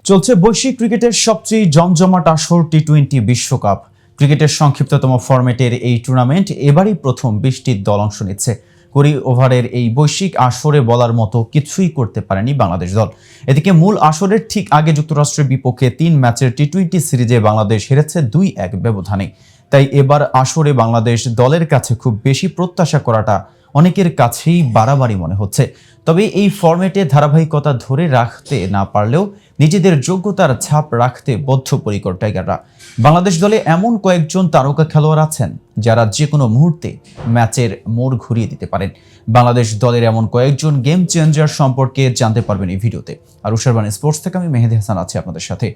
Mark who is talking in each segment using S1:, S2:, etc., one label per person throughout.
S1: চলছে বৈশ্বিক ক্রিকেটের সবচেয়ে জমজমাট আসর টি-20 বিশ্বকাপ। ক্রিকেটের সংক্ষিপ্ততম ফরম্যাটের এই টুর্নামেন্ট এবারই প্রথম 20টি দল অংশ নিচ্ছে। 20 ওভারের এই বৈশ্বিক আসরে বলার মতো কিছুই করতে পারেনি বাংলাদেশ দল। এদিকে মূল আসরের ঠিক আগে যুক্তরাষ্ট্রের বিপক্ষে 3 ম্যাচের টি-20 সিরিজে বাংলাদেশ হেরেছে 2-1 ব্যবধানে। তাই এবার আসরে বাংলাদেশ দলের কাছে খুব বেশি প্রত্যাশা করাটা অনেকের কাছেই বাড়াবাড়ি মনে হচ্ছে। তবে এই ফরম্যাটে ধারাবাহিকতা ধরে রাখতে না পারলেও নিজেদের যোগ্যতার ছাপ রাখতে বদ্ধপরিকর টাইগাররা। বাংলাদেশ দলে এমন কয়েকজন তারকা খেলোয়াড় আছেন যারা যে কোনো মুহূর্তে ম্যাচের মোড় ঘুরিয়ে দিতে পারেন। বাংলাদেশ দলের এমন কয়েকজন গেম চেঞ্জার সম্পর্কে জানতে পারবেন এই ভিডিওতে। আর উশারবান স্পোর্টস থেকে আমি মেহেদী হাসান আছি আপনাদের সাথে।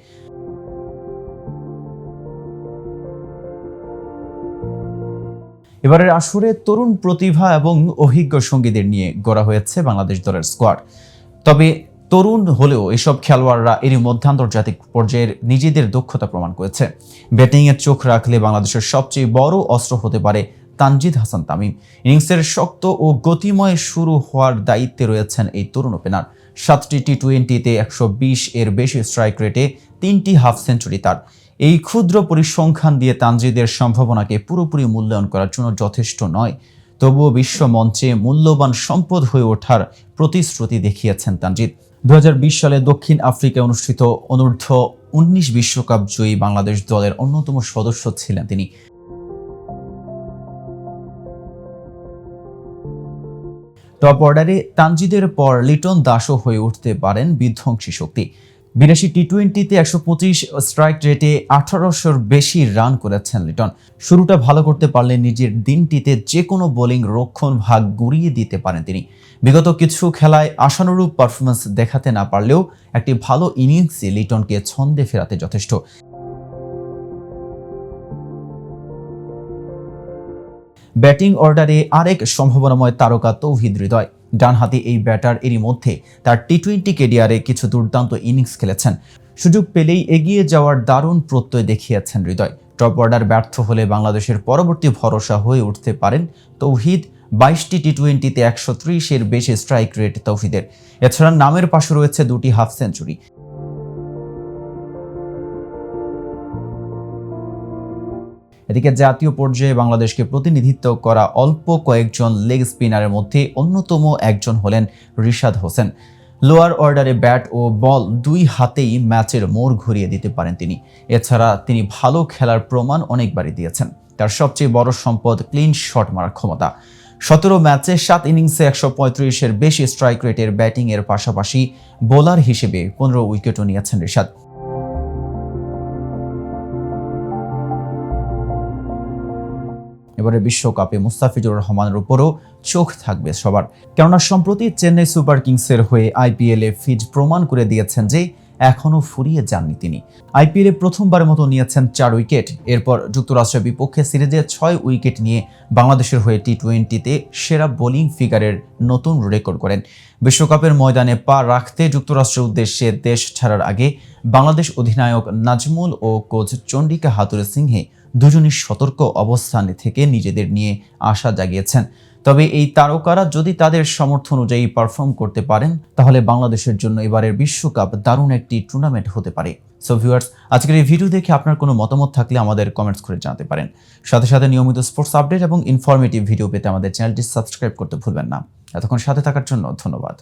S1: এবারের আসরে তরুণ প্রতিভা এবং অভিজ্ঞ সঙ্গীদের নিয়ে গড়া হয়েছে বাংলাদেশ দলের স্কোয়াড। তবে তরুণ হলেও এসব খেলোয়াড়রা এরই মধ্যে আন্তর্জাতিক পর্যায়ের নিজেদের দক্ষতা প্রমাণ করেছে। ব্যাটিংয়ে চোখ রাখলে বাংলাদেশের সবচেয়ে বড় অস্ত্র হতে পারে তানজিদ হাসান তামিম। ইনিংসের শক্ত ও গতিময় শুরু হওয়ার দায়িত্বে রয়েছেন এই তরুণ ওপেনার। 7টি টি-20তে 120 এর বেশি স্ট্রাইক রেটে 3টি হাফ সেঞ্চুরি তার। এই ক্ষুদ্র পরিসংখ্যান দিয়ে তানজিদের সম্ভাবনাকে পুরোপুরি মূল্যায়ন করার জন্য যথেষ্ট নয়। তবুও বিশ্ব মঞ্চে মূল্যবান সম্পদ হয়ে ওঠার প্রতিশ্রুতি দেখিয়েছেন তানজিদ। 2020 সালে দক্ষিণ আফ্রিকায় অনুষ্ঠিত অনূর্ধ্ব 19 বিশ্বকাপ জয়ী বাংলাদেশ দলের অন্যতম সদস্য ছিলেন তিনি। টপ অর্ডারে তানজিদের পর লিটন দাসও হয়ে উঠতে পারেন বিধ্বংসী শক্তি। 82 টি-20তে 125 স্ট্রাইক রেটে 1800-র বেশি রান করেছেন লিটন। শুরুটা ভালো করতে পারলে নিজের দিনটিতে যে কোনো বোলিং রক্ষণ ভাগ গুড়িয়ে দিতে পারেন তিনি। বিগত কিছু খেলায় আশানুরূপ পারফরমেন্স দেখাতে না পারলেও একটি ভালো ইনিংসে লিটনকে ছন্দে ফেরাতে যথেষ্ট। ব্যাটিং অর্ডারে আরেক সম্ভাবনাময় তারকা তৌহিদ হৃদয়। ডানহাতি এই ব্যাটার এরই মধ্যে তার টি-20 ক্যারিয়ারে কিছু দুর্দান্ত ইনিংস খেলেছেন। সুযোগ পেলেই এগিয়ে যাওয়ার দারুণ প্রত্যয় দেখিয়েছেন হৃদয়। টপ অর্ডার ব্যর্থ হলে বাংলাদেশের পরবর্তী ভরসা হয়ে উঠতে পারেন তৌহিদ। 22টি টি-20তে 130 এর বেশি স্ট্রাইক রেট তৌহিদের। এছাড়া নামের পাশে রয়েছে 2টি হাফ সেঞ্চুরি। এদিকে জাতীয় পর্যায়ে বাংলাদেশকে প্রতিনিধিত্ব করা অল্প কয়েকজন লেগ স্পিনারের মধ্যে অন্যতম একজন হলেন রিশাদ হোসেন। লোয়ার অর্ডারে ব্যাট ও বল দুই হাতেই ম্যাচের মোড় ঘুরিয়ে দিতে পারেন তিনি। এছাড়া তিনি ভালো খেলার প্রমাণ অনেকবারই দিয়েছেন। তার সবচেয়ে বড় সম্পদ ক্লিন শট মারার ক্ষমতা। 17 ম্যাচে 7 ইনিংসে 135 এর বেশি স্ট্রাইক রেটের ব্যাটিংয়ের পাশাপাশি বোলার হিসেবে 15 উইকেটও নিয়েছেন রিশাদ। এবারে বিশ্বকাপে মুস্তাফিজুর রহমানের উপরও চোখ থাকবে সবার। কেননা সম্প্রতি চেন্নাই সুপার কিংসের হয়ে আইপিএলে ফিজ প্রমাণ করে দিয়েছেন যে এখনও ফুরিয়ে যাননি তিনি। আইপিএলে প্রথমবারের মতো নিয়েছেন 4 উইকেট। এরপর যুক্তরাষ্ট্রের বিপক্ষে সিরিজে 6 উইকেট নিয়ে বাংলাদেশের হয়ে টি-20তে সেরা বোলিং ফিগারের নতুন রেকর্ড করেন। বিশ্বকাপের ময়দানে পা রাখতে যুক্তরাষ্ট্রের উদ্দেশ্যে দেশ ছাড়ার আগে বাংলাদেশ অধিনায়ক নাজমুল ও কোচ চন্ডিকা হাথুরুসিংহে সিংহে দুজনই সতর্ক অবস্থানে থেকে নিজেদের নিয়ে আশা জাগিয়েছেন। তবে এই তারকারা যদি তাদের সামর্থ্য অনুযায়ী পারফর্ম করতে পারেন তাহলে বাংলাদেশের জন্য এবারের বিশ্বকাপ দারুণ একটি টুর্নামেন্ট হতে পারে। সো ভিউয়ার্স, আজকের এই ভিডিও দেখে আপনার কোনো মতামত থাকলে আমাদের কমেন্টস করে জানাতে পারেন। সাথে সাথে নিয়মিত স্পোর্টস আপডেট এবং ইনফরমেটিভ ভিডিও পেতে আমাদের চ্যানেলটি সাবস্ক্রাইব করতে ভুলবেন না। এতক্ষণ সাথে থাকার জন্য ধন্যবাদ।